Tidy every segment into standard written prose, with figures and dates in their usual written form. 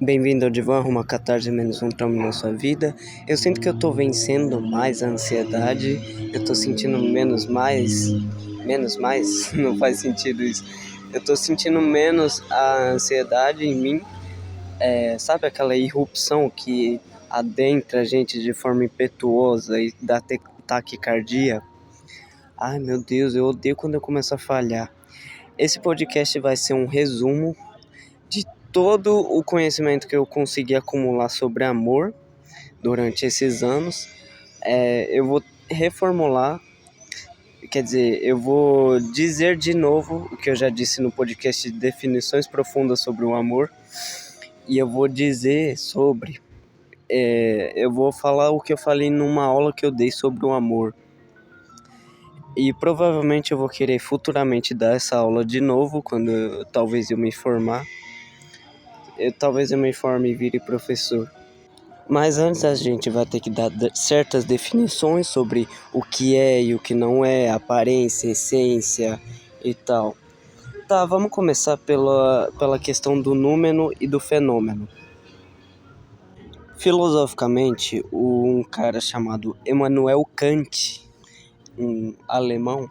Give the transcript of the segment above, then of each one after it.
Bem-vindo ao Divã, uma catarse menos um trauma na sua vida. Eu sinto que eu tô vencendo mais a ansiedade, eu tô sentindo menos mais, não faz sentido isso. Eu tô sentindo menos a ansiedade em mim, sabe aquela irrupção que adentra a gente de forma impetuosa e dá taquicardia? Ai meu Deus, eu odeio quando eu começo a falhar. Esse podcast vai ser um resumo de todo o conhecimento que eu consegui acumular sobre amor durante esses anos. Eu vou reformular, quer dizer, eu vou dizer de novo o que eu já disse no podcast de definições profundas sobre o amor, e eu vou dizer sobre. Eu vou falar o que eu falei numa aula que eu dei sobre o amor. E provavelmente eu vou querer futuramente dar essa aula de novo, quando talvez eu me formar. Talvez eu me forme e vire professor. Mas antes a gente vai ter que dar certas definições sobre o que é e o que não é, aparência, essência e tal. Tá, vamos começar pela questão do númeno e do fenômeno. Filosoficamente, um cara chamado Immanuel Kant, um alemão,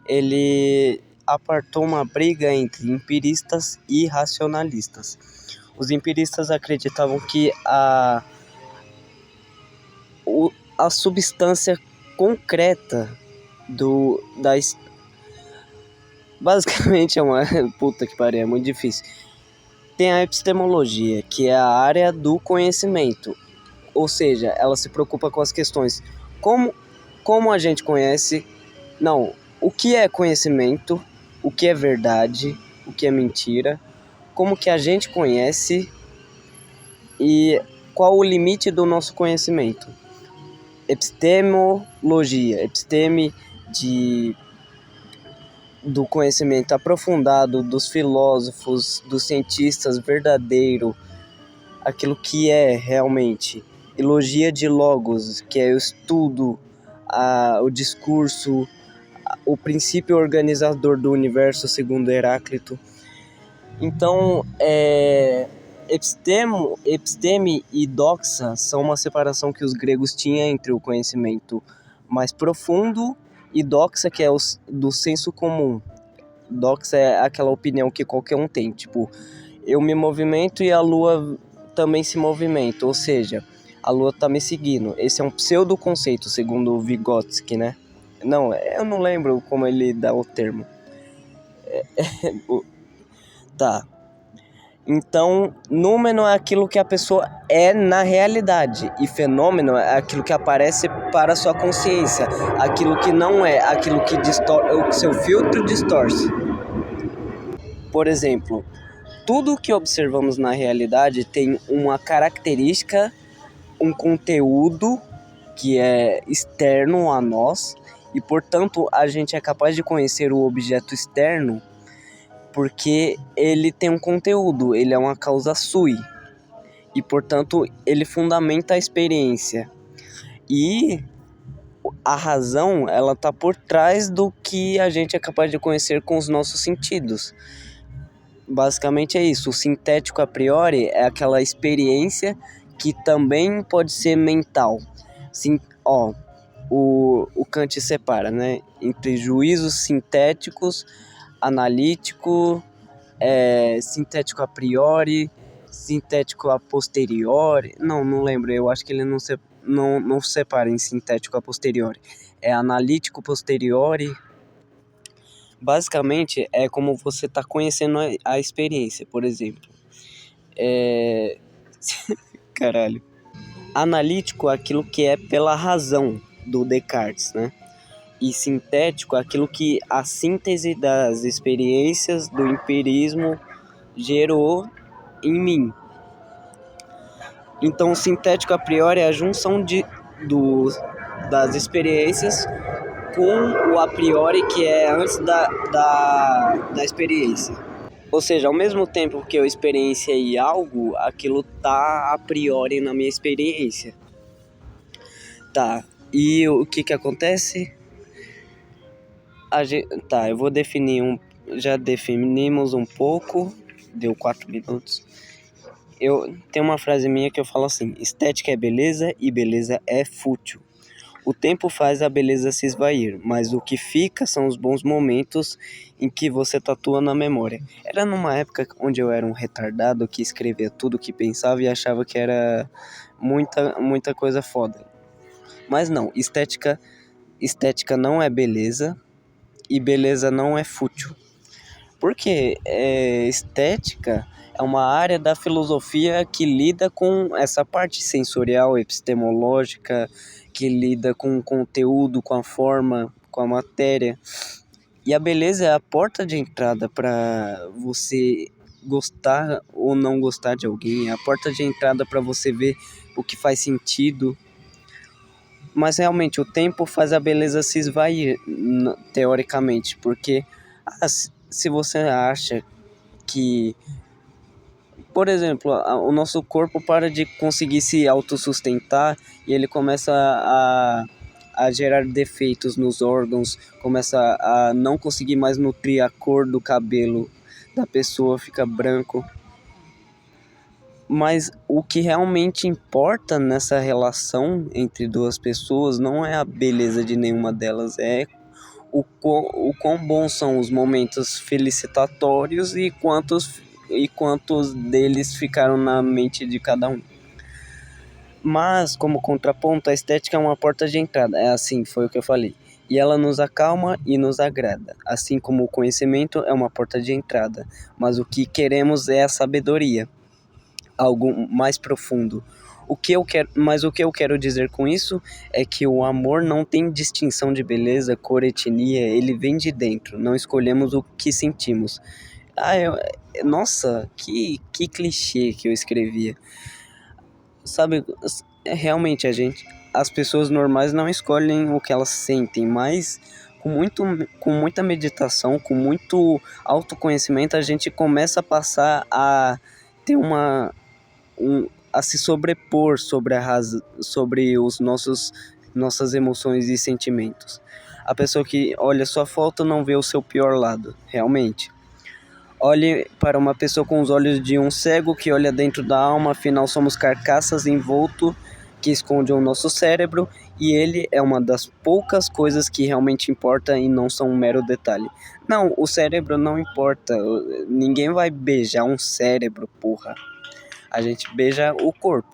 ele apartou uma briga entre empiristas e racionalistas. Os empiristas acreditavam que a substância concreta basicamente é uma puta que pariu, é muito difícil. Tem a epistemologia, que é a área do conhecimento, ou seja, ela se preocupa com as questões como a gente conhece, não, o que é conhecimento, o que é verdade, o que é mentira, como que a gente conhece e qual o limite do nosso conhecimento. Epistemologia, do conhecimento aprofundado dos filósofos, dos cientistas verdadeiro, aquilo que é realmente. E logia de logos, que é o estudo, o discurso, o princípio organizador do universo, segundo Heráclito. Então, episteme e doxa são uma separação que os gregos tinham entre o conhecimento mais profundo e doxa, que é do senso comum. Doxa é aquela opinião que qualquer um tem, tipo, eu me movimento e a lua também se movimenta, ou seja, a lua tá me seguindo. Esse é um pseudo-conceito, segundo Vygotsky, né? Não, eu não lembro como ele dá o termo. Tá. Então, número é aquilo que a pessoa é na realidade, e fenômeno é aquilo que aparece para a sua consciência, aquilo que não é, aquilo que o seu filtro distorce. Por exemplo, tudo que observamos na realidade tem uma característica, um conteúdo que é externo a nós, e portanto a gente é capaz de conhecer o objeto externo porque ele tem um conteúdo, ele é uma causa sui, e portanto ele fundamenta a experiência. E a razão, ela tá por trás do que a gente é capaz de conhecer com os nossos sentidos. Basicamente é isso. O sintético a priori é aquela experiência que também pode ser mental. Sim, o Kant separa, né, entre juízos sintéticos, analítico, sintético a priori, sintético a posteriori. Não lembro, eu acho que ele não separa em sintético a posteriori. É analítico posteriori. Basicamente é como você está conhecendo a experiência, por exemplo. Caralho. Analítico é aquilo que é pela razão do Descartes, né? E sintético é aquilo que a síntese das experiências do empirismo gerou em mim. Então, o sintético a priori é a junção das experiências com o a priori, que é antes da experiência. Ou seja, ao mesmo tempo que eu experienciei algo, aquilo tá a priori na minha experiência. Tá, e o que acontece? Eu vou definir já definimos um pouco, deu 4 minutos. Eu tenho uma frase minha que eu falo assim: estética é beleza e beleza é fútil. O tempo faz a beleza se esvair, mas o que fica são os bons momentos em que você tatua na memória. Era numa época onde eu era um retardado que escrevia tudo o que pensava e achava que era muita coisa foda. Mas não, estética não é beleza e beleza não é fútil. Porque estética é uma área da filosofia que lida com essa parte sensorial, epistemológica, que lida com o conteúdo, com a forma, com a matéria. E a beleza é a porta de entrada para você gostar ou não gostar de alguém, é a porta de entrada para você ver o que faz sentido. Mas realmente o tempo faz a beleza se esvair, teoricamente, porque se você acha que, por exemplo, o nosso corpo para de conseguir se autossustentar e ele começa a gerar defeitos nos órgãos, começa a não conseguir mais nutrir a cor do cabelo da pessoa, fica branco. Mas o que realmente importa nessa relação entre duas pessoas não é a beleza de nenhuma delas, é o quão bons são os momentos felicitatórios e quantos deles ficaram na mente de cada um. Mas, como contraponto, a estética é uma porta de entrada, é assim, foi o que eu falei. E ela nos acalma e nos agrada, assim como o conhecimento é uma porta de entrada. Mas o que queremos é a sabedoria, algo mais profundo. Mas o que eu quero dizer com isso é que o amor não tem distinção de beleza, cor, etnia, ele vem de dentro, não escolhemos o que sentimos. Nossa, que clichê que eu escrevia. Sabe, realmente as pessoas normais não escolhem o que elas sentem, mas com muita meditação, com muito autoconhecimento, a gente começa a passar a ter a se sobrepor sobre os nossas emoções e sentimentos. A pessoa que olha sua foto não vê o seu pior lado, realmente. Olhe para uma pessoa com os olhos de um cego que olha dentro da alma, afinal somos carcaças envolto que esconde o nosso cérebro e ele é uma das poucas coisas que realmente importa e não são um mero detalhe. Não, o cérebro não importa, ninguém vai beijar um cérebro, porra. A gente beija o corpo.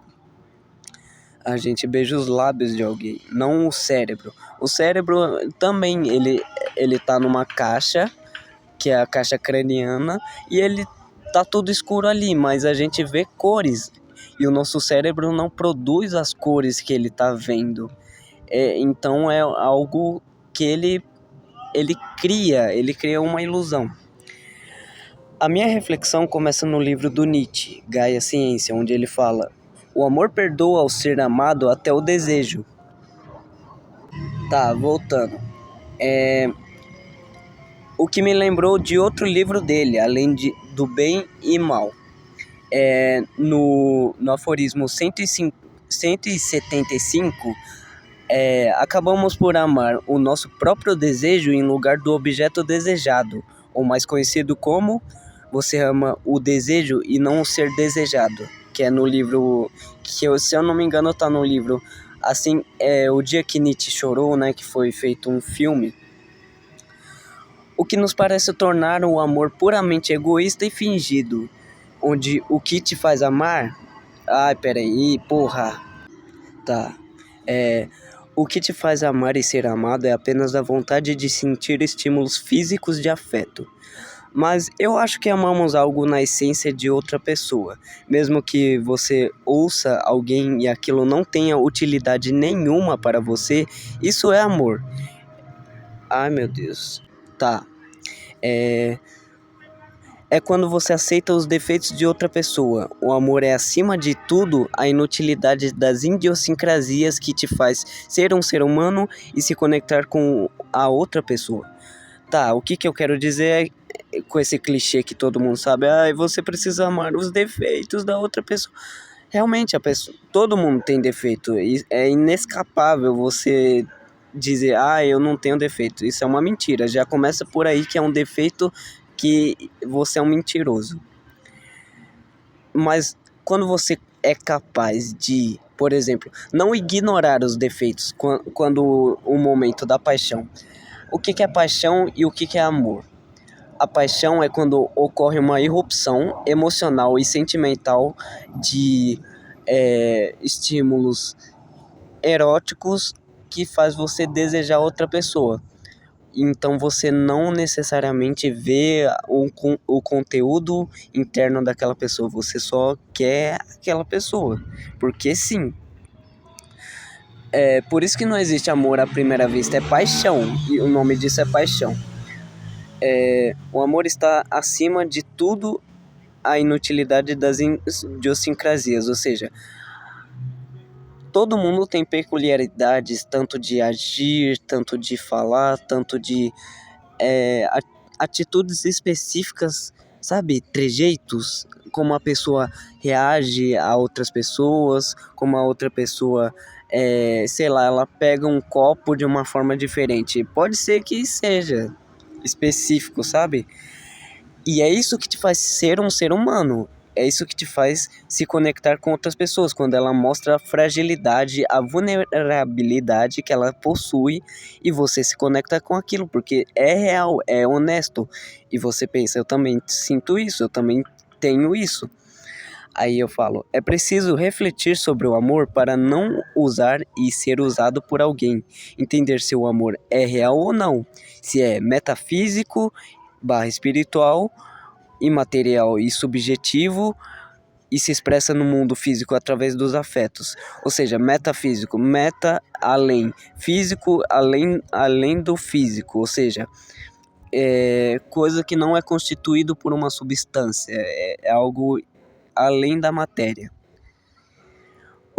A gente beija os lábios de alguém, não o cérebro. O cérebro também, ele tá numa caixa, que é a caixa craniana, e ele tá tudo escuro ali, mas a gente vê cores. E o nosso cérebro não produz as cores que ele tá vendo. Então é algo que ele cria uma ilusão. A minha reflexão começa no livro do Nietzsche, Gaia Ciência, onde ele fala: o amor perdoa ao ser amado até o desejo. Tá, voltando. O que me lembrou de outro livro dele, além do bem e mal. No aforismo 175, acabamos por amar o nosso próprio desejo em lugar do objeto desejado, ou mais conhecido como você ama o desejo e não o ser desejado, que é no livro, se eu não me engano tá no livro, assim, o dia que Nietzsche chorou, né, que foi feito um filme. O que nos parece tornar o amor puramente egoísta e fingido, onde o que te faz amar... Ai, peraí, porra. Tá. O que te faz amar e ser amado é apenas a vontade de sentir estímulos físicos de afeto. Mas eu acho que amamos algo na essência de outra pessoa. Mesmo que você ouça alguém e aquilo não tenha utilidade nenhuma para você, isso é amor. Ai, meu Deus. Tá. É quando você aceita os defeitos de outra pessoa. O amor é, acima de tudo, a inutilidade das idiosincrasias que te faz ser um ser humano e se conectar com a outra pessoa. Tá, o que eu quero dizer com esse clichê que todo mundo sabe? Você precisa amar os defeitos da outra pessoa. Realmente, todo mundo tem defeito. É inescapável você dizer, eu não tenho defeito. Isso é uma mentira. Já começa por aí que é um defeito, que você é um mentiroso. Mas quando você é capaz de, por exemplo, não ignorar os defeitos quando o momento da paixão. O que é paixão e o que é amor? A paixão é quando ocorre uma irrupção emocional e sentimental de estímulos eróticos que faz você desejar outra pessoa. Então você não necessariamente vê o conteúdo interno daquela pessoa, você só quer aquela pessoa, porque sim. Por isso que não existe amor à primeira vista, é paixão, e o nome disso é paixão. O amor está acima de tudo a inutilidade das idiosincrasias, ou seja, todo mundo tem peculiaridades, tanto de agir, tanto de falar, tanto de atitudes específicas, sabe? Trejeitos, como a pessoa reage a outras pessoas, como a outra pessoa, sei lá, ela pega um copo de uma forma diferente. Pode ser que seja específico, sabe? E é isso que te faz ser um ser humano. É isso que te faz se conectar com outras pessoas, quando ela mostra a fragilidade, a vulnerabilidade que ela possui e você se conecta com aquilo, porque é real, é honesto. E você pensa, eu também sinto isso, eu também tenho isso. Aí eu falo, é preciso refletir sobre o amor para não usar e ser usado por alguém. Entender se o amor é real ou não, se é metafísico, espiritual, imaterial e subjetivo e se expressa no mundo físico através dos afetos. Ou seja, metafísico, meta além, físico além do físico, ou seja, coisa que não é constituído por uma substância, é algo além da matéria.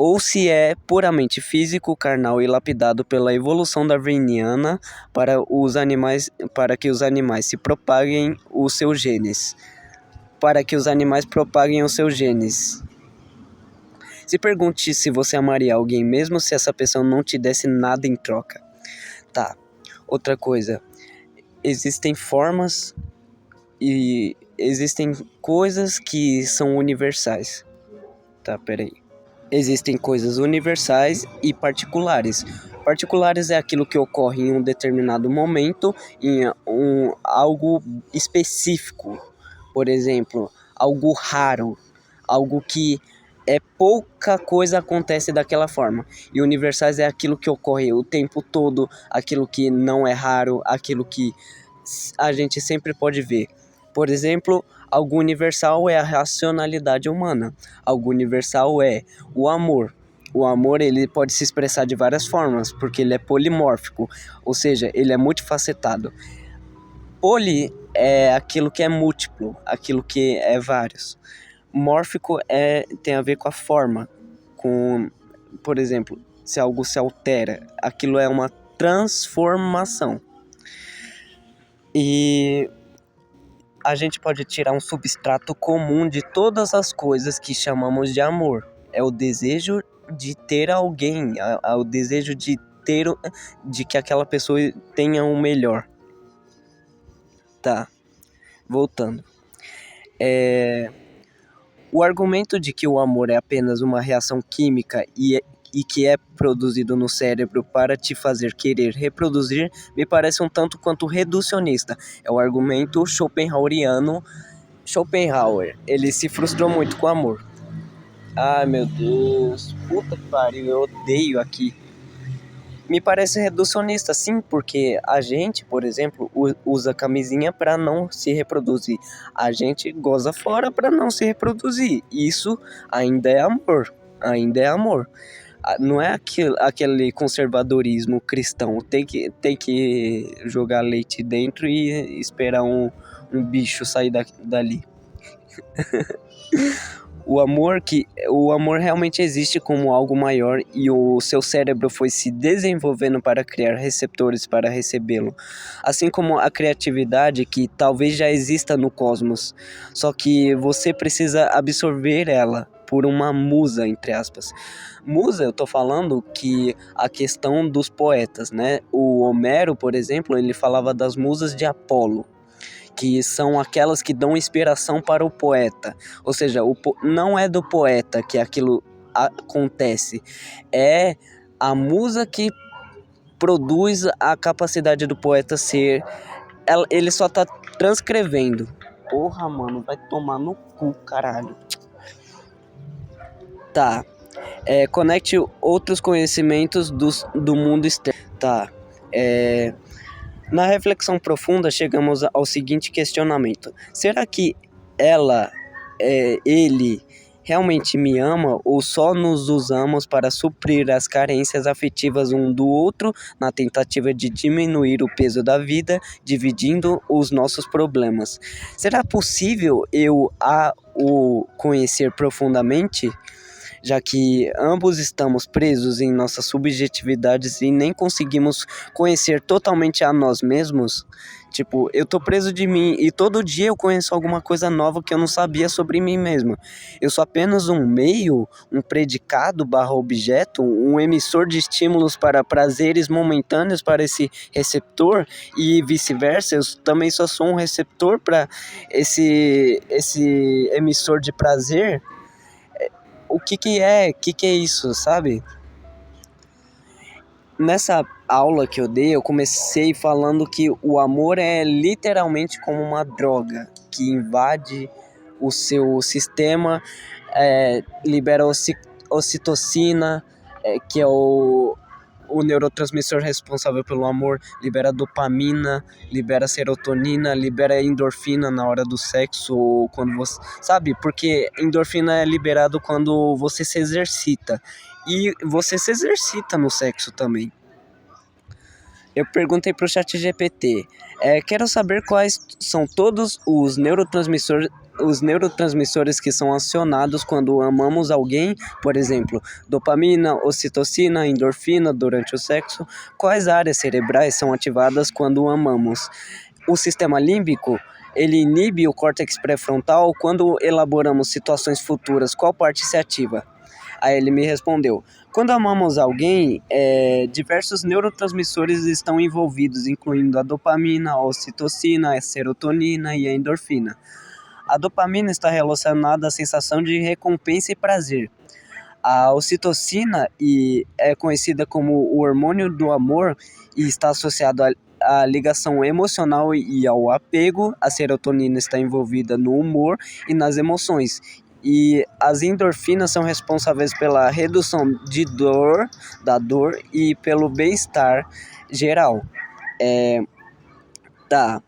Ou se é puramente físico, carnal e lapidado pela evolução darwiniana para que os animais se propaguem os seus genes. Se pergunte se você amaria alguém mesmo se essa pessoa não te desse nada em troca. Tá. Outra coisa. Existem formas e existem coisas que são universais. Tá, peraí. Existem coisas universais e particulares. Particulares é aquilo que ocorre em um determinado momento, em algo específico. Por exemplo, algo raro, algo que pouca coisa acontece daquela forma. E universais é aquilo que ocorre o tempo todo, aquilo que não é raro, aquilo que a gente sempre pode ver. Por exemplo, algo universal é a racionalidade humana. Algo universal é o amor. O amor ele pode se expressar de várias formas, porque ele é polimórfico, ou seja, ele é multifacetado. Poli é aquilo que é múltiplo, aquilo que é vários. Mórfico tem a ver com a forma, por exemplo, se algo se altera, aquilo é uma transformação. E a gente pode tirar um substrato comum de todas as coisas que chamamos de amor. É o desejo de ter alguém, o desejo de que aquela pessoa tenha o melhor. Tá, voltando. O argumento de que o amor é apenas uma reação química e que é produzido no cérebro para te fazer querer reproduzir, me parece um tanto quanto reducionista. É o argumento schopenhaueriano. Schopenhauer, ele se frustrou muito com o amor. Ai, meu Deus, puta que pariu, eu odeio aqui. Me parece reducionista, sim, porque a gente, por exemplo, usa camisinha para não se reproduzir. A gente goza fora para não se reproduzir. Isso ainda é amor, ainda é amor. Não é aquele conservadorismo cristão, tem que jogar leite dentro e esperar um bicho sair dali. O amor realmente existe como algo maior e o seu cérebro foi se desenvolvendo para criar receptores para recebê-lo. Assim como a criatividade que talvez já exista no cosmos, só que você precisa absorver ela por uma musa, entre aspas. Musa, eu tô falando que a questão dos poetas, né? O Homero, por exemplo, ele falava das musas de Apolo, que são aquelas que dão inspiração para o poeta. Ou seja, não é do poeta que aquilo acontece, é a musa que produz a capacidade do poeta ser. Ele só tá transcrevendo. Porra, mano, vai tomar no cu, caralho. Tá. Conecte outros conhecimentos do mundo externo. Tá. Na reflexão profunda, chegamos ao seguinte questionamento: será que ele realmente me ama ou só nos usamos para suprir as carências afetivas um do outro na tentativa de diminuir o peso da vida, dividindo os nossos problemas? Será possível eu o conhecer profundamente, já que ambos estamos presos em nossas subjetividades e nem conseguimos conhecer totalmente a nós mesmos? Tipo, eu tô preso de mim e todo dia eu conheço alguma coisa nova que eu não sabia sobre mim mesmo. Eu sou apenas um meio, um predicado / objeto, um emissor de estímulos para prazeres momentâneos para esse receptor e vice-versa. Eu também só sou um receptor para esse emissor de prazer. O que é isso, sabe? Nessa aula que eu dei, eu comecei falando que o amor é literalmente como uma droga que invade o seu sistema, libera ocitocina, que é o neurotransmissor responsável pelo amor, libera dopamina, libera serotonina, libera endorfina na hora do sexo, ou quando você... Sabe, porque endorfina é liberado quando você se exercita. E você se exercita no sexo também. Eu perguntei pro ChatGPT, quero saber quais são todos os neurotransmissores que são acionados quando amamos alguém, por exemplo, dopamina, ocitocina, endorfina durante o sexo. Quais áreas cerebrais são ativadas quando amamos? O sistema límbico, ele inibe o córtex pré-frontal. Quando elaboramos situações futuras, qual parte se ativa? Aí ele me respondeu: quando amamos alguém, diversos neurotransmissores estão envolvidos, incluindo a dopamina, a ocitocina, a serotonina e a endorfina. A dopamina está relacionada à sensação de recompensa e prazer. A ocitocina é conhecida como o hormônio do amor e está associado à ligação emocional e ao apego. A serotonina está envolvida no humor e nas emoções. E as endorfinas são responsáveis pela redução da dor e pelo bem-estar geral. Tá.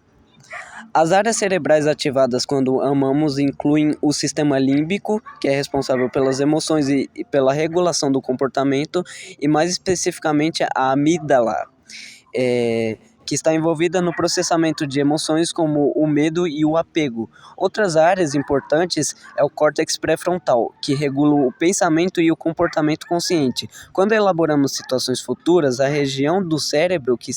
As áreas cerebrais ativadas quando amamos incluem o sistema límbico, que é responsável pelas emoções e pela regulação do comportamento, e mais especificamente a amígdala, que está envolvida no processamento de emoções como o medo e o apego. Outras áreas importantes é o córtex pré-frontal, que regula o pensamento e o comportamento consciente. Quando elaboramos situações futuras, a região do cérebro que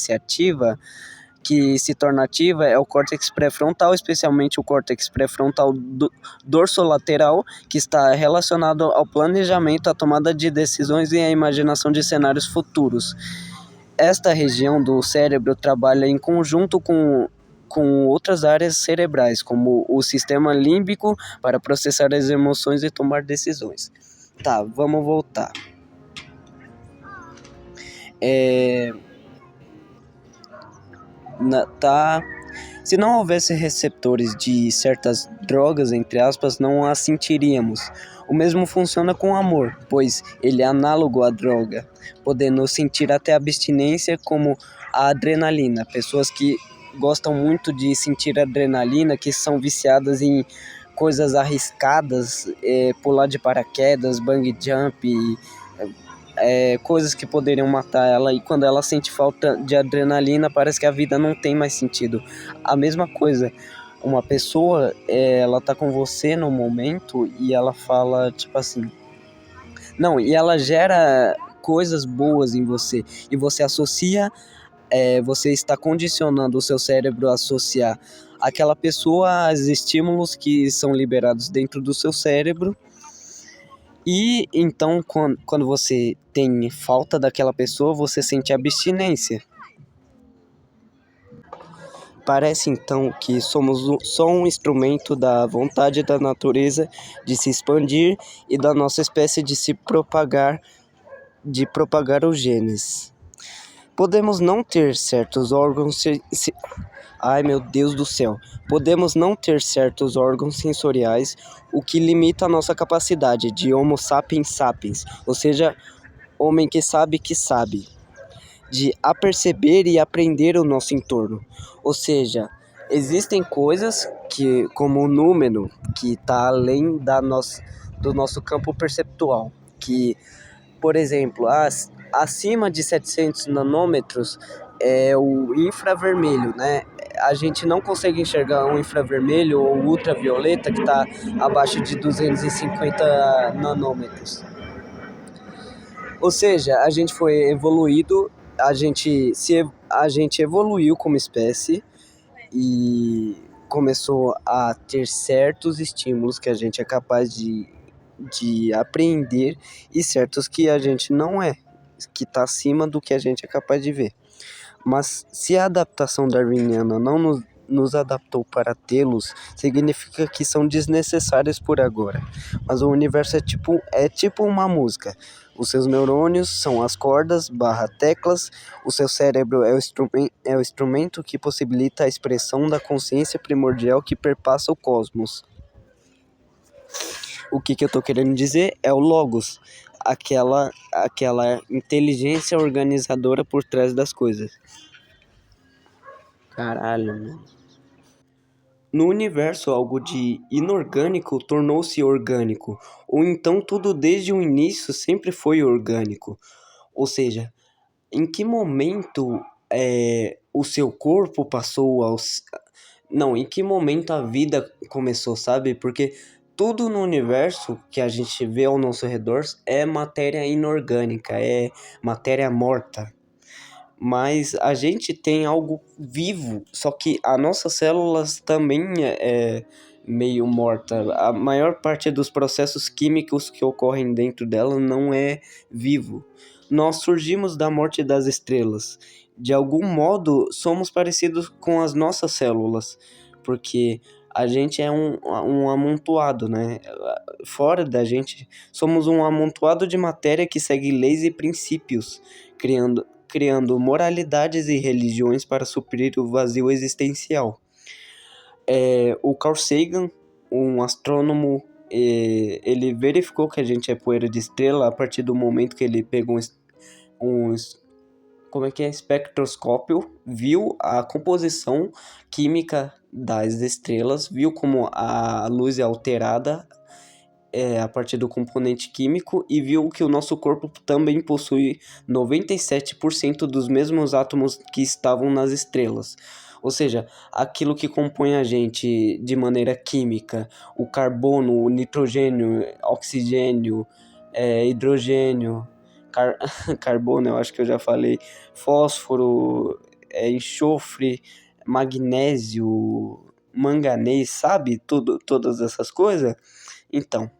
se torna ativa é o córtex pré-frontal, especialmente o córtex pré-frontal dorsolateral, que está relacionado ao planejamento, à tomada de decisões e à imaginação de cenários futuros. Esta região do cérebro trabalha em conjunto com outras áreas cerebrais, como o sistema límbico, para processar as emoções e tomar decisões. Tá, vamos voltar. Se não houvesse receptores de certas drogas, entre aspas, não as sentiríamos. O mesmo funciona com o amor, pois ele é análogo à droga, podendo sentir até abstinência, como a adrenalina. Pessoas que gostam muito de sentir adrenalina, que são viciadas em coisas arriscadas, pular de paraquedas, bungee jump, coisas que poderiam matar ela, e quando ela sente falta de adrenalina, parece que a vida não tem mais sentido. A mesma coisa, uma pessoa, ela tá com você no momento e ela fala tipo assim, não, e ela gera coisas boas em você, e você associa, você está condicionando o seu cérebro a associar aquela pessoa aos estímulos que são liberados dentro do seu cérebro. E então, quando você tem falta daquela pessoa, você sente abstinência. Parece então que somos só um instrumento da vontade da natureza de se expandir e da nossa espécie de propagar os genes. Podemos não ter certos órgãos Ai, meu Deus do céu. Podemos não ter certos órgãos sensoriais, o que limita a nossa capacidade de Homo sapiens sapiens, ou seja, homem que sabe, de aperceber e aprender o nosso entorno. Ou seja, existem coisas que, como o número, que está além do nosso campo perceptual, que, por exemplo, acima de 700 nanômetros é o infravermelho, né? A gente não consegue enxergar o infravermelho ou o ultravioleta que está abaixo de 250 nanômetros. Ou seja, a gente foi evoluído, a gente evoluiu como espécie e começou a ter certos estímulos que a gente é capaz de apreender e certos que a gente não é, que está acima do que a gente é capaz de ver. Mas se a adaptação darwiniana não nos adaptou para tê-los, significa que são desnecessários por agora. Mas o universo é tipo uma música. Os seus neurônios são as cordas barra teclas, o seu cérebro é o instrumento que possibilita a expressão da consciência primordial que perpassa o cosmos. O que eu estou querendo dizer é o Logos, aquela inteligência organizadora por trás das coisas. Caralho, mano. No universo, algo de inorgânico tornou-se orgânico, ou então tudo desde o início sempre foi orgânico. Ou seja, em que momento o seu corpo passou aos... Não, em que momento a vida começou, sabe? Porque tudo no universo que a gente vê ao nosso redor é matéria inorgânica, é matéria morta. Mas a gente tem algo vivo, só que as nossas células também é meio morta. A maior parte dos processos químicos que ocorrem dentro dela não é vivo. Nós surgimos da morte das estrelas. De algum modo, somos parecidos com as nossas células, porque a gente é um amontoado, né? Fora da gente, somos um amontoado de matéria que segue leis e princípios, criando moralidades e religiões para suprir o vazio existencial. O Carl Sagan, um astrônomo, ele verificou que a gente é poeira de estrela a partir do momento que ele pegou espectroscópio, viu a composição química das estrelas, viu como a luz é alterada a partir do componente químico e viu que o nosso corpo também possui 97% dos mesmos átomos que estavam nas estrelas. Ou seja, aquilo que compõe a gente de maneira química, o carbono, o nitrogênio, oxigênio, hidrogênio, carbono, eu acho que eu já falei, fósforo, enxofre, magnésio, manganês, sabe? Todas essas coisas. Então,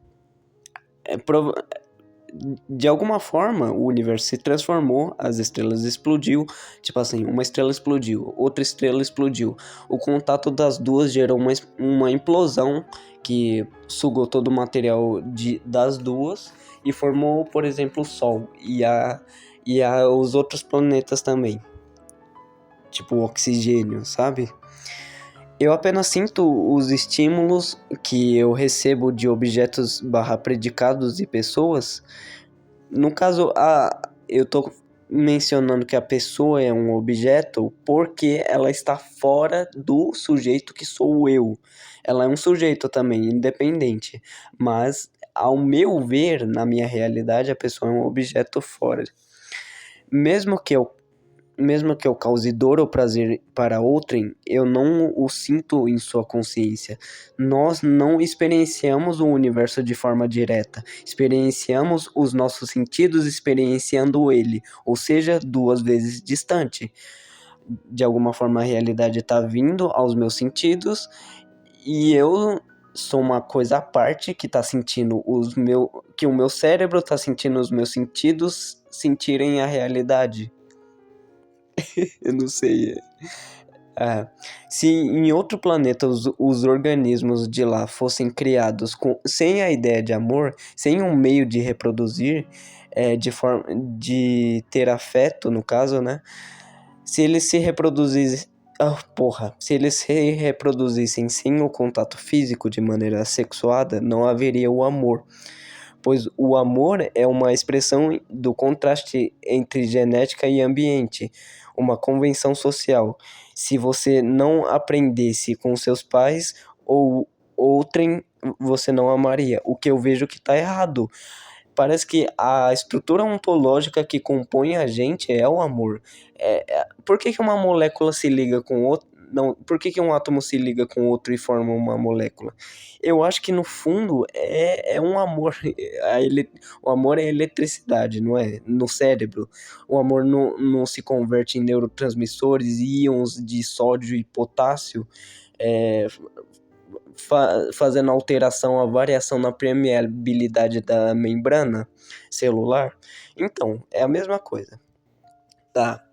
de alguma forma o universo se transformou, as estrelas explodiu, tipo assim, uma estrela explodiu, outra estrela explodiu. O contato das duas gerou uma implosão que sugou todo o material das duas e formou, por exemplo, o Sol e os outros planetas também. Tipo o oxigênio, sabe? Eu apenas sinto os estímulos que eu recebo de objetos barra predicados e pessoas. No caso, eu tô mencionando que a pessoa é um objeto porque ela está fora do sujeito que sou eu. Ela é um sujeito também, independente. Mas, ao meu ver, na minha realidade, a pessoa é um objeto fora. Mesmo que eu cause dor ou prazer para outrem, eu não o sinto em sua consciência. Nós não experienciamos o universo de forma direta. Experienciamos os nossos sentidos experienciando ele, ou seja, duas vezes distante. De alguma forma a realidade está vindo aos meus sentidos e eu sou uma coisa à parte que está sentindo que o meu cérebro está sentindo os meus sentidos sentirem a realidade. Eu não sei. É, se em outro planeta os organismos de lá fossem criados sem a ideia de amor, sem um meio de reproduzir, de forma de ter afeto, no caso, né? Se eles se reproduzissem. Se eles se reproduzissem sem o contato físico de maneira sexuada, não haveria o amor, pois o amor é uma expressão do contraste entre genética e ambiente, uma convenção social. Se você não aprendesse com seus pais ou outrem, você não amaria, o que eu vejo que está errado. Parece que a estrutura ontológica que compõe a gente é o amor. Por que que uma molécula se liga com outra? Não, por que que um átomo se liga com outro e forma uma molécula? Eu acho que no fundo é um amor. O amor é eletricidade, não é? No cérebro. O amor não se converte em neurotransmissores, íons de sódio e potássio, é, fazendo alteração, a variação na permeabilidade da membrana celular. Então, é a mesma coisa. Tá.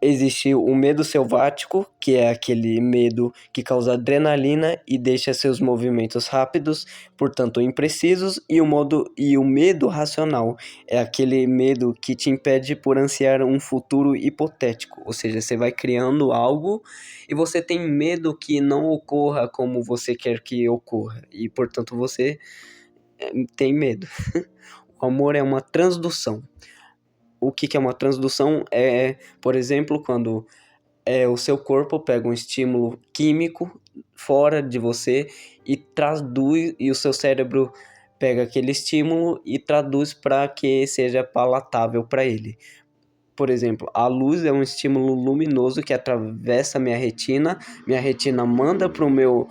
Existe o medo selvático, que é aquele medo que causa adrenalina e deixa seus movimentos rápidos, portanto imprecisos, e o medo racional é aquele medo que te impede por ansiar um futuro hipotético, ou seja, você vai criando algo e você tem medo que não ocorra como você quer que ocorra, e portanto você tem medo. O amor é uma transdução. O que é uma transdução? Por exemplo, quando o seu corpo pega um estímulo químico fora de você e traduz, e o seu cérebro pega aquele estímulo e traduz para que seja palatável para ele. Por exemplo, a luz é um estímulo luminoso que atravessa minha retina manda para o meu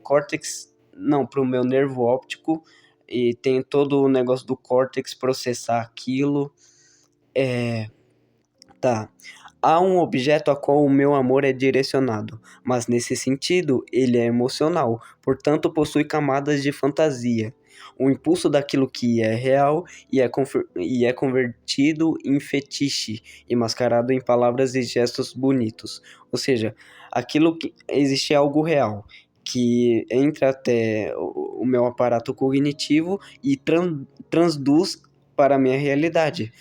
córtex, não, para o meu nervo óptico, e tem todo o negócio do córtex processar aquilo. Tá. Há um objeto a qual o meu amor é direcionado, mas nesse sentido ele é emocional, portanto possui camadas de fantasia. O impulso daquilo que é real e é convertido em fetiche e mascarado em palavras e gestos bonitos. Ou seja, aquilo que existe algo real, que entra até o meu aparato cognitivo e transduz para a minha realidade,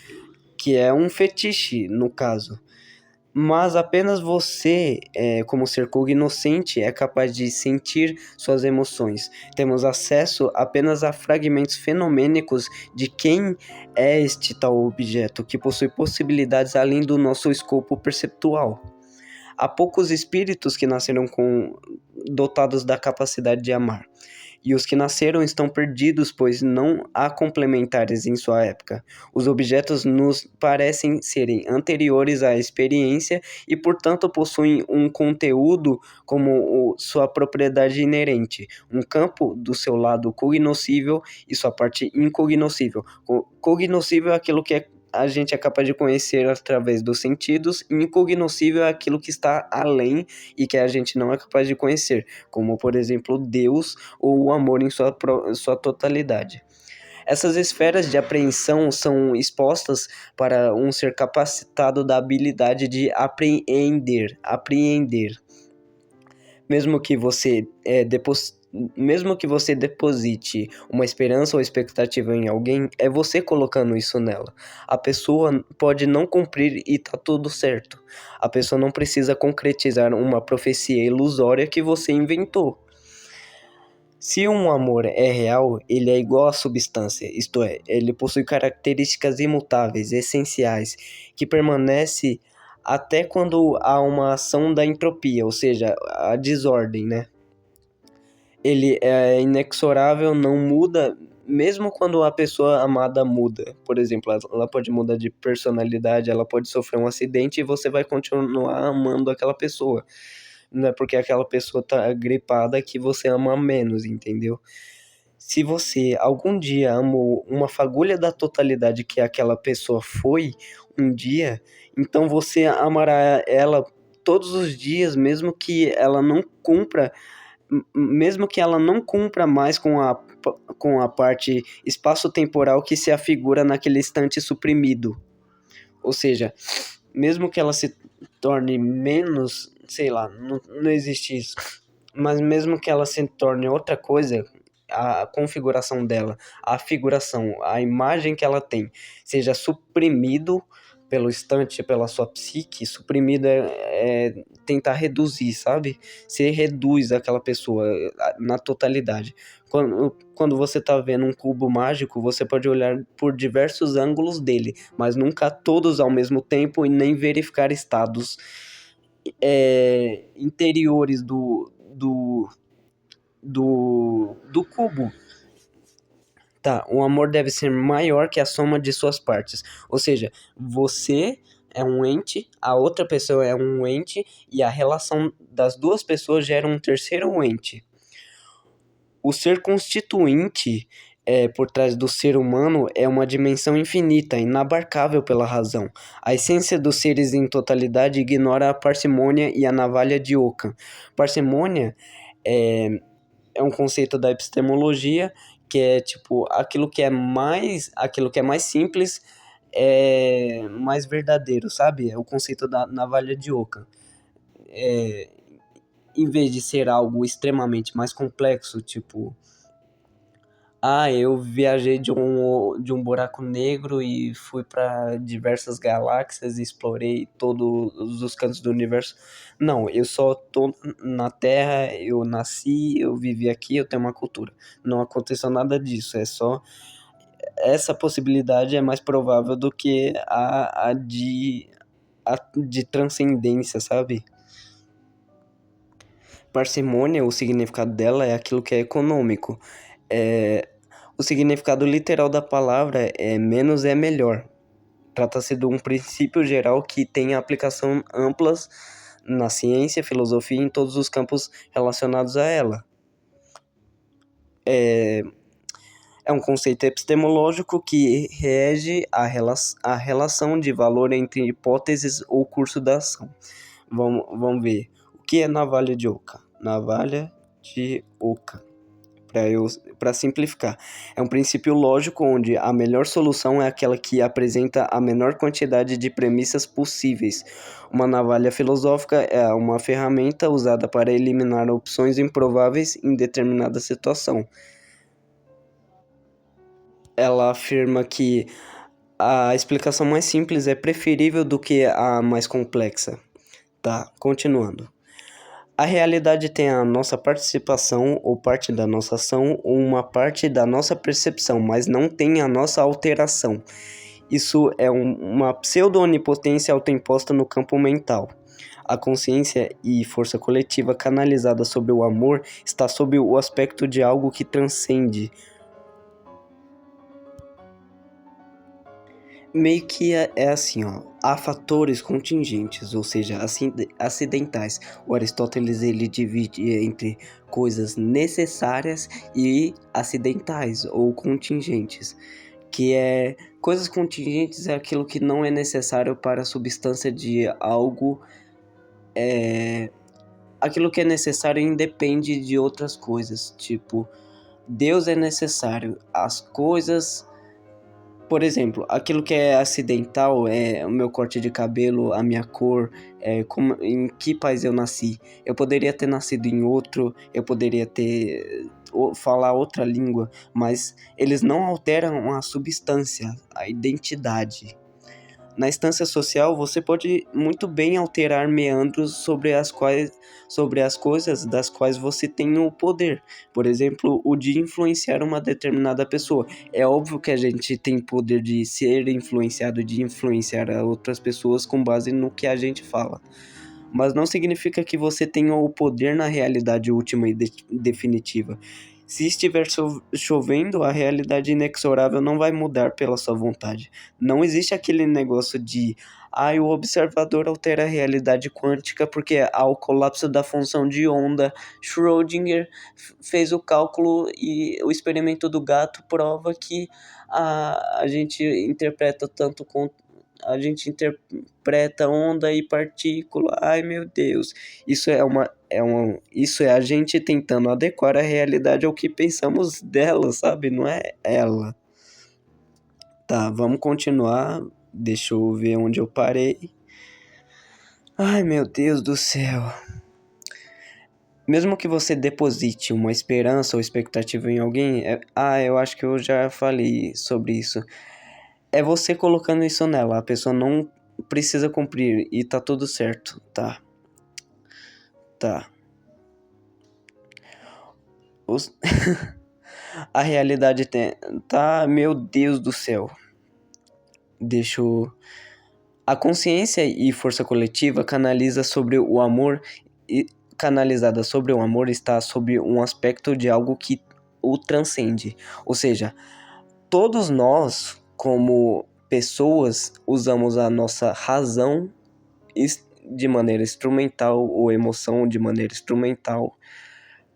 que é um fetiche no caso. Mas apenas você, como ser cognoscente, é capaz de sentir suas emoções. Temos acesso apenas a fragmentos fenomênicos de quem é este tal objeto, que possui possibilidades além do nosso escopo perceptual. Há poucos espíritos que nasceram dotados da capacidade de amar. E os que nasceram estão perdidos, pois não há complementares em sua época. Os objetos nos parecem serem anteriores à experiência e, portanto, possuem um conteúdo como sua propriedade inerente, um campo do seu lado cognoscível e sua parte incognoscível. Cognoscível é aquilo que a gente é capaz de conhecer através dos sentidos, e incognoscível é aquilo que está além e que a gente não é capaz de conhecer, como, por exemplo, Deus ou o amor em sua totalidade. Essas esferas de apreensão são expostas para um ser capacitado da habilidade de apreender. Mesmo que você mesmo que você deposite uma esperança ou expectativa em alguém, é você colocando isso nela. A pessoa pode não cumprir e tá tudo certo. A pessoa não precisa concretizar uma profecia ilusória que você inventou. Se um amor é real, ele é igual à substância, isto é, ele possui características imutáveis, essenciais, que permanece até quando há uma ação da entropia, ou seja, a desordem, né? Ele é inexorável, não muda, mesmo quando a pessoa amada muda. Por exemplo, ela pode mudar de personalidade, ela pode sofrer um acidente e você vai continuar amando aquela pessoa. Não é porque aquela pessoa tá gripada que você ama menos, entendeu? Se você algum dia amou uma fagulha da totalidade que aquela pessoa foi um dia, então você amará ela todos os dias, mesmo que ela não cumpra mais com a parte espaço-temporal que se afigura naquele instante suprimido. Ou seja, mesmo que ela se torne menos, sei lá, não existe isso. Mas mesmo que ela se torne outra coisa, a configuração dela, a figuração, a imagem que ela tem, seja suprimido pelo instante, pela sua psique, suprimido é tentar reduzir, sabe? Você reduz aquela pessoa na totalidade. Quando você tá vendo um cubo mágico, você pode olhar por diversos ângulos dele, mas nunca todos ao mesmo tempo e nem verificar estados interiores do cubo. Tá, o amor deve ser maior que a soma de suas partes. Ou seja, você é um ente, a outra pessoa é um ente, e a relação das duas pessoas gera um terceiro ente. O ser constituinte por trás do ser humano é uma dimensão infinita, inabarcável pela razão. A essência dos seres em totalidade ignora a parcimônia e a navalha de Ockham. Parcimônia é um conceito da epistemologia que é tipo aquilo que é mais simples é mais verdadeiro, sabe? É o conceito da navalha de Ockham. Em vez de ser algo extremamente mais complexo, tipo, eu viajei de um buraco negro e fui para diversas galáxias e explorei todos os cantos do universo. Não, eu só tô na Terra, eu nasci, eu vivi aqui, eu tenho uma cultura. Não aconteceu nada disso, é só essa possibilidade é mais provável do que a de transcendência, sabe? Parcimônia, o significado dela é aquilo que é econômico. É, o significado literal da palavra é menos é melhor. Trata-se de um princípio geral que tem aplicação amplas na ciência, filosofia e em todos os campos relacionados a ela. É um conceito epistemológico que rege a relação de valor entre hipóteses ou curso da ação. Vamos ver. O que é navalha de Ockham? Navalha de Ockham. Para simplificar, é um princípio lógico onde a melhor solução é aquela que apresenta a menor quantidade de premissas possíveis. Uma navalha filosófica é uma ferramenta usada para eliminar opções improváveis em determinada situação. Ela afirma que a explicação mais simples é preferível do que a mais complexa. Tá, continuando. A realidade tem a nossa participação ou parte da nossa ação ou uma parte da nossa percepção, mas não tem a nossa alteração. Isso é uma pseudo-onipotência autoimposta no campo mental. A consciência e força coletiva canalizada sobre o amor está sob o aspecto de algo que transcende. Meio que é assim, ó. Há fatores contingentes, ou seja, acidentais. O Aristóteles ele divide entre coisas necessárias e acidentais ou contingentes, que é coisas contingentes é aquilo que não é necessário para a substância de algo, aquilo que é necessário independe de outras coisas, tipo, Deus é necessário, as coisas. Por exemplo, aquilo que é acidental é o meu corte de cabelo, a minha cor, em que país eu nasci. Eu poderia ter nascido em outro, eu poderia falar outra língua, mas eles não alteram a substância, a identidade. Na instância social, você pode muito bem alterar meandros sobre as coisas das quais você tem o poder. Por exemplo, o de influenciar uma determinada pessoa. É óbvio que a gente tem poder de ser influenciado, de influenciar outras pessoas com base no que a gente fala. Mas não significa que você tenha o poder na realidade última e definitiva. Se estiver chovendo, a realidade inexorável não vai mudar pela sua vontade. Não existe aquele negócio de o observador altera a realidade quântica porque há o colapso da função de onda. Schrödinger fez o cálculo e o experimento do gato prova que a gente interpreta tanto a gente interpreta onda e partícula. Ai, meu Deus. Isso é a gente tentando adequar a realidade ao que pensamos dela, sabe? Não é ela. Tá, vamos continuar. Deixa eu ver onde eu parei. Ai, meu Deus do céu. Mesmo que você deposite uma esperança ou expectativa em alguém, eu acho que eu já falei sobre isso. É você colocando isso nela, a pessoa não precisa cumprir e tá tudo certo, tá? Tá. Os- A realidade tem. Tá, meu Deus do céu. Deixa eu. A consciência e força coletiva e canalizada sobre o amor está sobre um aspecto de algo que o transcende. Ou seja, todos nós, como pessoas, usamos a nossa razão de maneira instrumental ou emoção de maneira instrumental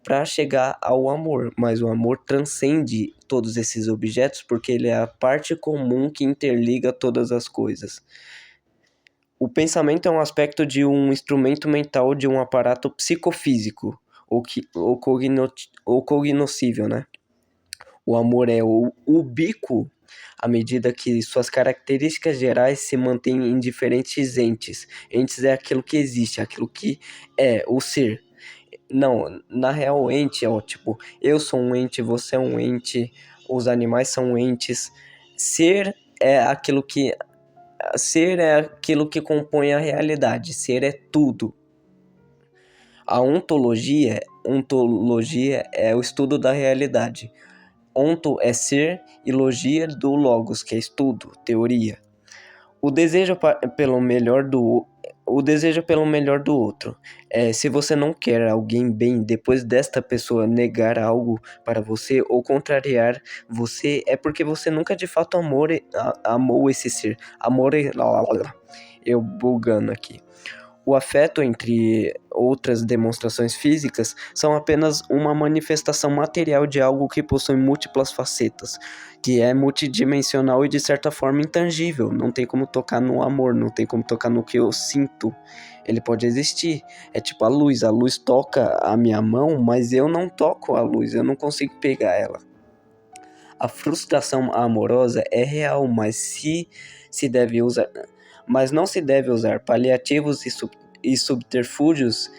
para chegar ao amor, mas o amor transcende todos esses objetos porque ele é a parte comum que interliga todas as coisas. O pensamento é um aspecto de um instrumento mental de um aparato psicofísico, ou cognoscível, né? O amor é o ubíquo à medida que suas características gerais se mantêm em diferentes entes. Entes é aquilo que existe, aquilo que é, o ser. Não, na real, ente é tipo, eu sou um ente, você é um ente, os animais são entes. Ser é aquilo que Ser é aquilo que compõe a realidade. Ser é tudo. A ontologia é o estudo da realidade. Onto é ser e logia do logos, que é estudo, teoria. O desejo pelo melhor do o desejo pelo melhor do outro. Se você não quer alguém bem depois desta pessoa negar algo para você ou contrariar você, é porque você nunca de fato amou esse ser. Eu bugando aqui. O afeto, entre outras demonstrações físicas, são apenas uma manifestação material de algo que possui múltiplas facetas, que é multidimensional e de certa forma intangível. Não tem como tocar no amor, não tem como tocar no que eu sinto. Ele pode existir. É tipo a luz toca a minha mão, mas eu não toco a luz, eu não consigo pegar ela. A frustração amorosa é real, se deve usar, mas não se deve usar paliativos e subterfúgios.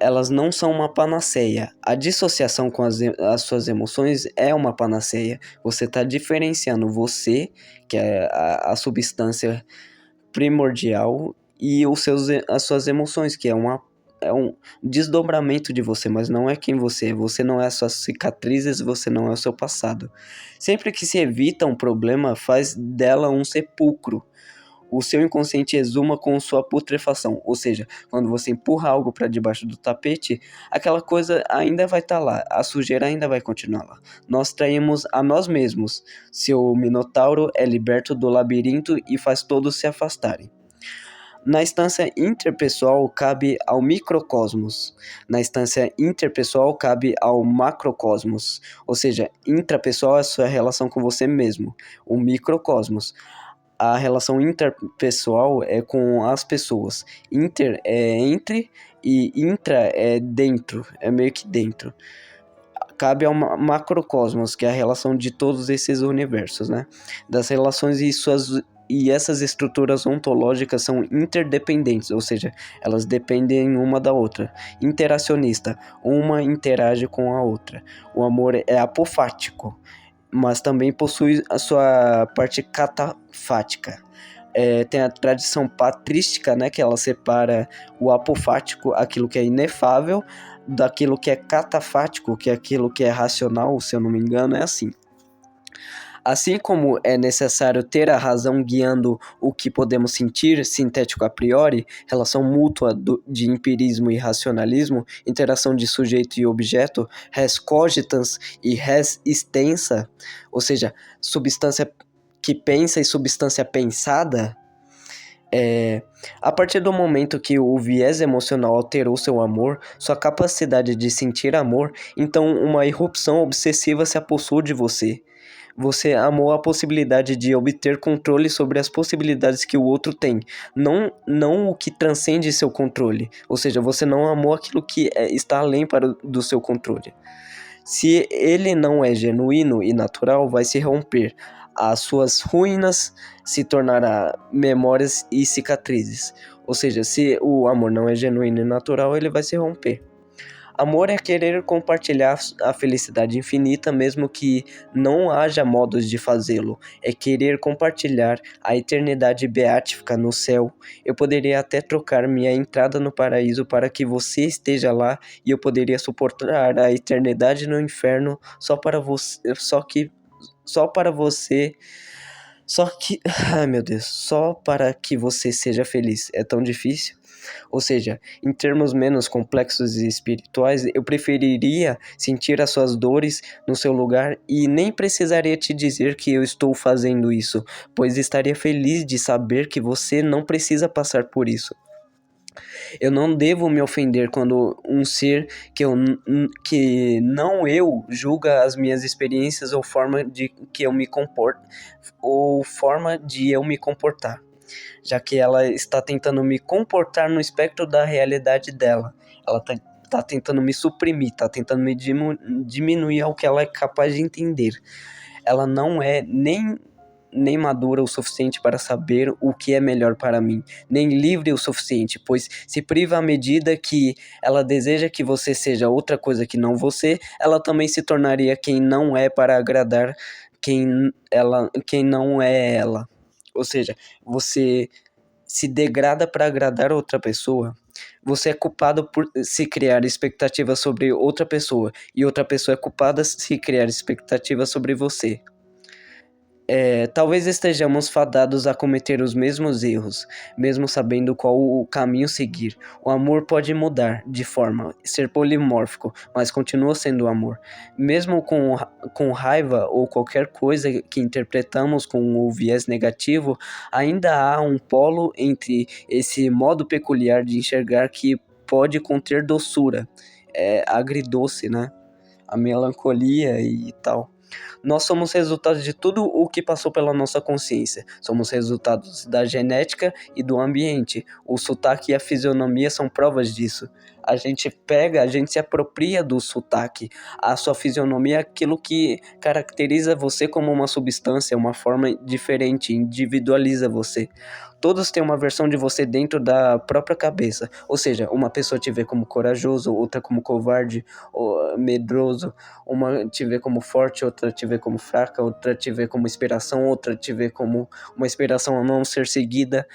Elas não são uma panaceia. A dissociação com as suas emoções é uma panaceia. Você está diferenciando você, que é a substância primordial, e as suas emoções, que é um desdobramento de você, mas não é quem você é. Você não é as suas cicatrizes, você não é o seu passado. Sempre que se evita um problema, faz dela um sepulcro. O seu inconsciente exuma com sua putrefação, ou seja, quando você empurra algo para debaixo do tapete, aquela coisa ainda vai estar lá, a sujeira ainda vai continuar lá. Nós traímos a nós mesmos. Seu minotauro é liberto do labirinto e faz todos se afastarem. Na instância interpessoal cabe ao microcosmos. Na instância interpessoal cabe ao macrocosmos. Ou seja, intrapessoal é a sua relação com você mesmo. O microcosmos. A relação interpessoal é com as pessoas. Inter é entre e intra é dentro, é meio que dentro. Cabe ao macrocosmos, que é a relação de todos esses universos, né? Das relações e essas estruturas ontológicas são interdependentes, ou seja, elas dependem uma da outra. Interacionista, uma interage com a outra. O amor é apofático, mas também possui a sua parte catafática. Tem a tradição patrística, né, que ela separa o apofático, aquilo que é inefável, daquilo que é catafático, que é aquilo que é racional, se eu não me engano, é assim. Assim como é necessário ter a razão guiando o que podemos sentir, sintético a priori, relação mútua de empirismo e racionalismo, interação de sujeito e objeto, res cogitans e res extensa, ou seja, substância que pensa e substância pensada, a partir do momento que o viés emocional alterou seu amor, sua capacidade de sentir amor, então uma irrupção obsessiva se apossou de você. Você amou a possibilidade de obter controle sobre as possibilidades que o outro tem, não o que transcende seu controle. Ou seja, você não amou aquilo que está além do seu controle. Se ele não é genuíno e natural, vai se romper. As suas ruínas se tornarão memórias e cicatrizes. Ou seja, se o amor não é genuíno e natural, ele vai se romper. Amor é querer compartilhar a felicidade infinita, mesmo que não haja modos de fazê-lo. É querer compartilhar a eternidade beática no céu. Eu poderia até trocar minha entrada no paraíso para que você esteja lá, e eu poderia suportar a eternidade no inferno só para você, só para você, só que, ai meu Deus, só para que você seja feliz. É tão difícil? Ou seja, em termos menos complexos e espirituais, eu preferiria sentir as suas dores no seu lugar e nem precisaria te dizer que eu estou fazendo isso, pois estaria feliz de saber que você não precisa passar por isso. Eu não devo me ofender quando um ser que não eu julga as minhas experiências ou forma de que eu me comporto ou forma de eu me comportar, já que ela está tentando me comportar no espectro da realidade dela. Ela tá tentando me suprimir, tá tentando me diminuir ao que ela é capaz de entender. Ela não é nem madura o suficiente para saber o que é melhor para mim, nem livre o suficiente, pois se priva à medida que ela deseja que você seja outra coisa que não você, ela também se tornaria quem não é para agradar quem não é ela. Ou seja, você se degrada para agradar outra pessoa. Você é culpado por se criar expectativas sobre outra pessoa, e outra pessoa é culpada se criar expectativas sobre você. Talvez estejamos fadados a cometer os mesmos erros, mesmo sabendo qual o caminho seguir. O amor pode mudar de forma, ser polimórfico, mas continua sendo amor. Mesmo com raiva ou qualquer coisa que interpretamos com o viés negativo, ainda há um polo entre esse modo peculiar de enxergar que pode conter doçura, agridoce, né? A melancolia e tal. Nós somos resultados de tudo o que passou pela nossa consciência. Somos resultados da genética e do ambiente. O sotaque e a fisionomia são provas disso. A gente se apropria do sotaque. A sua fisionomia é aquilo que caracteriza você como uma substância, uma forma diferente, individualiza você. Todos têm uma versão de você dentro da própria cabeça. Ou seja, uma pessoa te vê como corajoso, outra como covarde, ou medroso, uma te vê como forte, outra te vê como fraca, outra te vê como inspiração, outra te vê como uma inspiração a não ser seguida.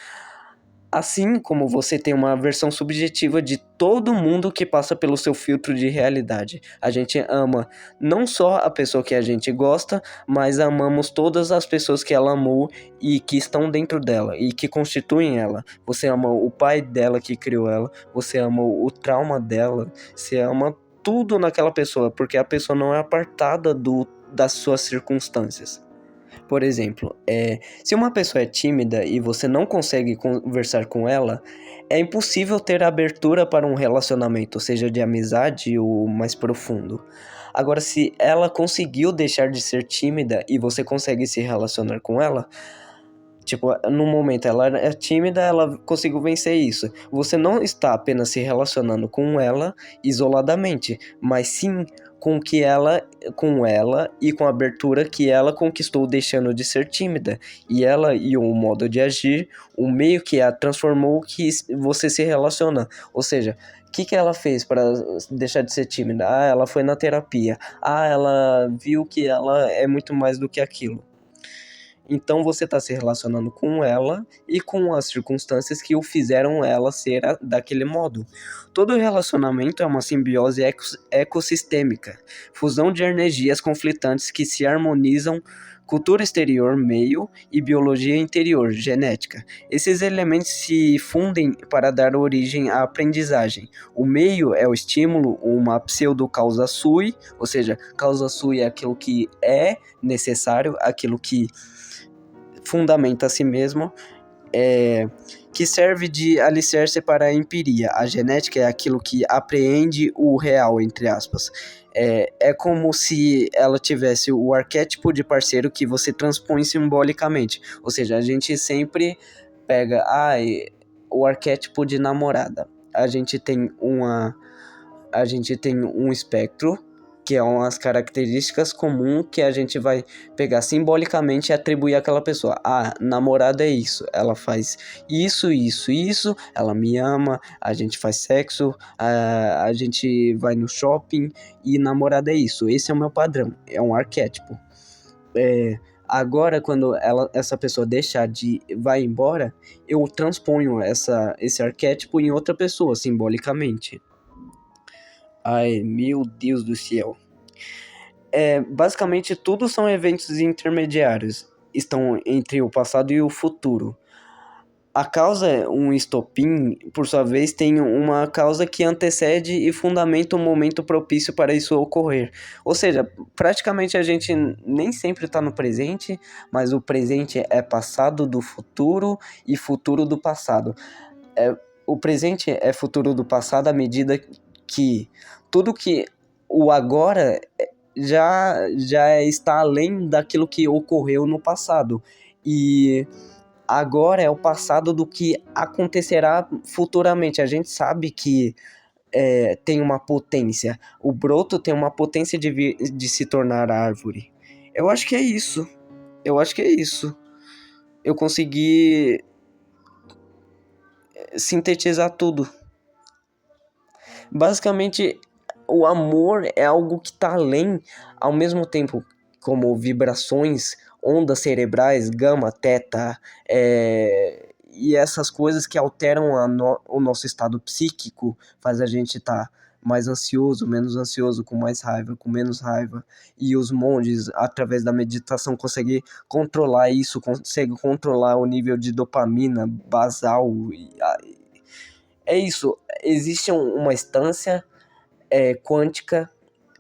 Assim como você tem uma versão subjetiva de todo mundo que passa pelo seu filtro de realidade. A gente ama não só a pessoa que a gente gosta, mas amamos todas as pessoas que ela amou e que estão dentro dela e que constituem ela. Você ama o pai dela que criou ela, você ama o trauma dela, você ama tudo naquela pessoa, porque a pessoa não é apartada das suas circunstâncias. Por exemplo, se uma pessoa é tímida e você não consegue conversar com ela, é impossível ter abertura para um relacionamento, seja de amizade ou mais profundo. Agora, se ela conseguiu deixar de ser tímida e você consegue se relacionar com ela, tipo, no momento ela é tímida, ela conseguiu vencer isso. Você não está apenas se relacionando com ela isoladamente, mas sim com ela e com a abertura que ela conquistou deixando de ser tímida. E ela e o modo de agir, o meio que a transformou que você se relaciona. Ou seja, o que ela fez para deixar de ser tímida? Ah, ela foi na terapia. Ah, ela viu que ela é muito mais do que aquilo. Então você está se relacionando com ela e com as circunstâncias que o fizeram ela ser daquele modo. Todo relacionamento é uma simbiose ecossistêmica, fusão de energias conflitantes que se harmonizam, cultura exterior, meio, e biologia interior, genética. Esses elementos se fundem para dar origem à aprendizagem. O meio é o estímulo, uma pseudo-causa sui, ou seja, causa sui é aquilo que é necessário, aquilo que fundamenta a si mesmo, que serve de alicerce para a empiria. A genética é aquilo que apreende o real, entre aspas. É como se ela tivesse o arquétipo de parceiro que você transpõe simbolicamente. Ou seja, a gente sempre pega o arquétipo de namorada. A gente tem um espectro que é umas características comuns que a gente vai pegar simbolicamente e atribuir àquela pessoa. Ah, namorada é isso, ela faz isso, isso, isso, ela me ama, a gente faz sexo, a gente vai no shopping e namorada é isso. Esse é o meu padrão, é um arquétipo. Agora, quando essa pessoa vai embora, eu transponho esse arquétipo em outra pessoa, simbolicamente. Ai, meu Deus do céu. Basicamente, tudo são eventos intermediários. Estão entre o passado e o futuro. A causa, um estopim, por sua vez, tem uma causa que antecede e fundamenta o momento propício para isso ocorrer. Ou seja, praticamente a gente nem sempre está no presente, mas o presente é passado do futuro e futuro do passado. O presente é futuro do passado à medida que tudo que o agora já está além daquilo que ocorreu no passado. E agora é o passado do que acontecerá futuramente. A gente sabe que tem uma potência. O broto tem uma potência de se tornar árvore. Eu acho que é isso. Eu consegui sintetizar tudo. Basicamente, o amor é algo que está além, ao mesmo tempo como vibrações, ondas cerebrais, gama, teta, e essas coisas que alteram o nosso estado psíquico, faz a gente estar mais ansioso, menos ansioso, com mais raiva, com menos raiva, e os monges, através da meditação, conseguem controlar isso, conseguem controlar o nível de dopamina basal. É isso, existe uma instância quântica,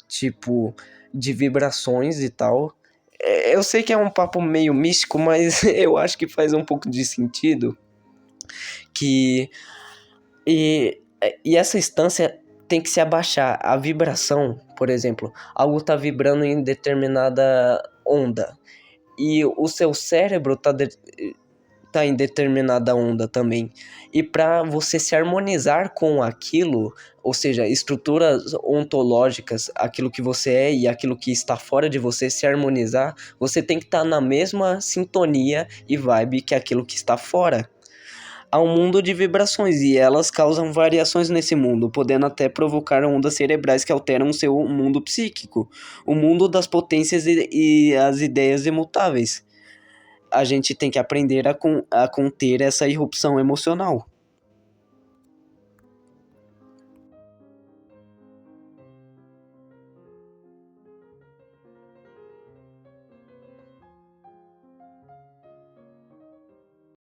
tipo, de vibrações e tal. Eu sei que é um papo meio místico, mas eu acho que faz um pouco de sentido. E essa instância tem que se abaixar. A vibração, por exemplo, algo está vibrando em determinada onda. E o seu cérebro tá em determinada onda também. E para você se harmonizar com aquilo, ou seja, estruturas ontológicas, aquilo que você é e aquilo que está fora de você se harmonizar, você tem que estar na mesma sintonia e vibe que aquilo que está fora. Há um mundo de vibrações e elas causam variações nesse mundo, podendo até provocar ondas cerebrais que alteram o seu mundo psíquico, o mundo das potências e as ideias imutáveis. A gente tem que aprender a conter essa irrupção emocional.